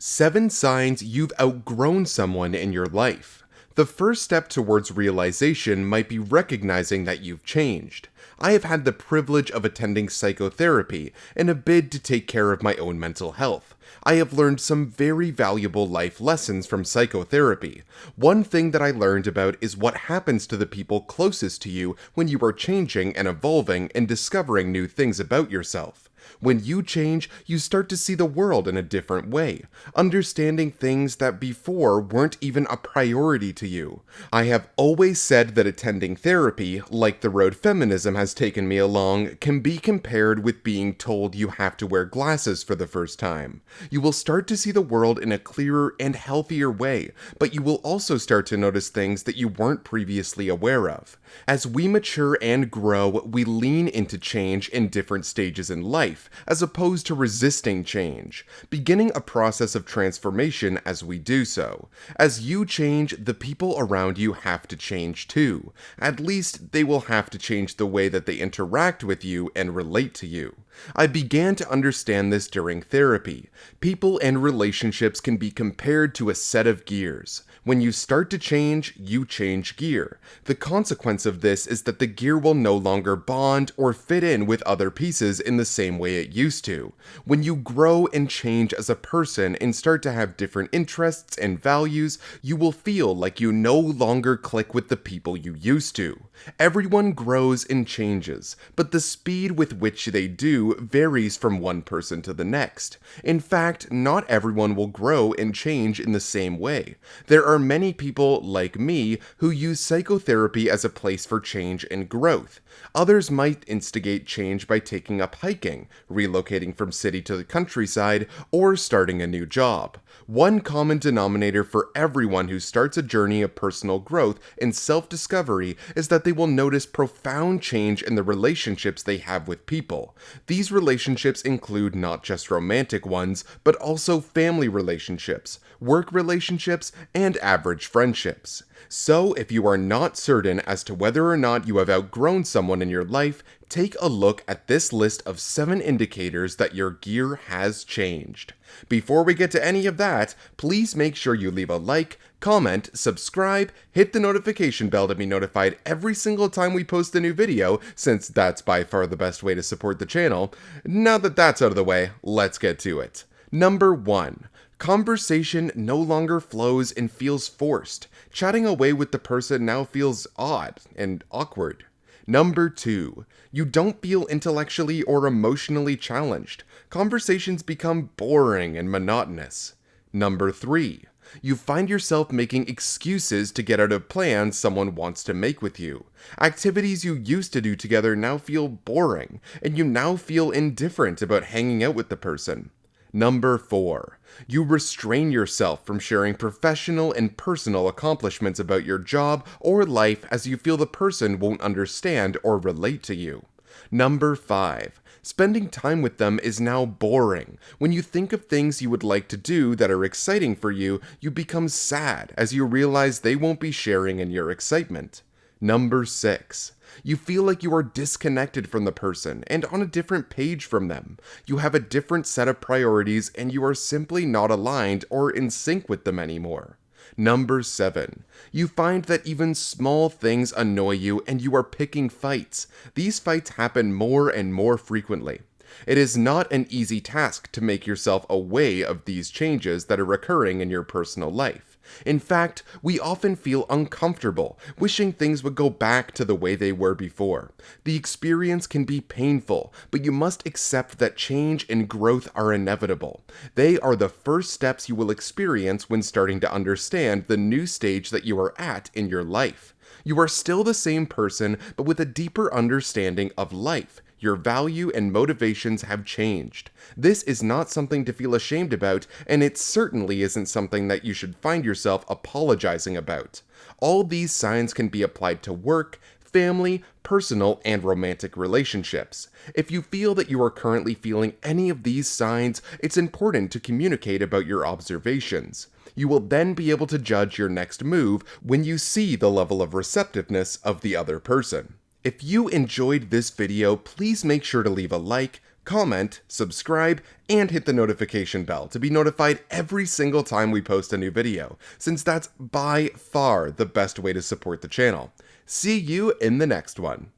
7 signs you've outgrown someone in your life. The first step towards realization might be recognizing that you've changed. I have had the privilege of attending psychotherapy in a bid to take care of my own mental health. I have learned some very valuable life lessons from psychotherapy. One thing that I learned about is what happens to the people closest to you when you are changing and evolving and discovering new things about yourself. When you change, you start to see the world in a different way, understanding things that before weren't even a priority to you. I have always said that attending therapy, like the road feminism has taken me along, can be compared with being told you have to wear glasses for the first time. You will start to see the world in a clearer and healthier way, but you will also start to notice things that you weren't previously aware of. As we mature and grow, we lean into change in different stages in life, as opposed to resisting change, beginning a process of transformation as we do so. As you change, the people around you have to change too. At least, they will have to change the way that they interact with you and relate to you. I began to understand this during therapy. People and relationships can be compared to a set of gears. When you start to change, you change gear. The consequence of this is that the gear will no longer bond or fit in with other pieces in the same way it used to. When you grow and change as a person and start to have different interests and values, you will feel like you no longer click with the people you used to. Everyone grows and changes, but the speed with which they do varies from one person to the next. In fact, not everyone will grow and change in the same way. There are many people, like me, who use psychotherapy as a place for change and growth. Others might instigate change by taking up hiking, relocating from city to the countryside, or starting a new job. One common denominator for everyone who starts a journey of personal growth and self-discovery is that they will notice profound change in the relationships they have with people. These relationships include not just romantic ones, but also family relationships, work relationships, and average friendships. So, if you are not certain as to whether or not you have outgrown someone in your life, take a look at this list of 7 indicators that your gear has changed. Before we get to any of that, please make sure you leave a like, comment, subscribe, hit the notification bell to be notified every single time we post a new video, since that's by far the best way to support the channel. Now that that's out of the way, let's get to it. Number 1. Conversation no longer flows and feels forced. Chatting away with the person now feels odd and awkward. Number 2. You don't feel intellectually or emotionally challenged. Conversations become boring and monotonous. Number 3. You find yourself making excuses to get out of plans someone wants to make with you. Activities you used to do together now feel boring, and you now feel indifferent about hanging out with the person. Number 4. You restrain yourself from sharing professional and personal accomplishments about your job or life as you feel the person won't understand or relate to you. Number 5. Spending time with them is now boring. When you think of things you would like to do that are exciting for you, you become sad as you realize they won't be sharing in your excitement. Number 6. You feel like you are disconnected from the person and on a different page from them. You have a different set of priorities and you are simply not aligned or in sync with them anymore. Number 7. You find that even small things annoy you and you are picking fights. These fights happen more and more frequently. It is not an easy task to make yourself aware of these changes that are occurring in your personal life. In fact, we often feel uncomfortable, wishing things would go back to the way they were before. The experience can be painful, but you must accept that change and growth are inevitable. They are the first steps you will experience when starting to understand the new stage that you are at in your life. You are still the same person, but with a deeper understanding of life. Your value and motivations have changed. This is not something to feel ashamed about, and it certainly isn't something that you should find yourself apologizing about. All these signs can be applied to work, family, personal, and romantic relationships. If you feel that you are currently feeling any of these signs, it's important to communicate about your observations. You will then be able to judge your next move when you see the level of receptiveness of the other person. If you enjoyed this video, please make sure to leave a like, comment, subscribe, and hit the notification bell to be notified every single time we post a new video, since that's by far the best way to support the channel. See you in the next one.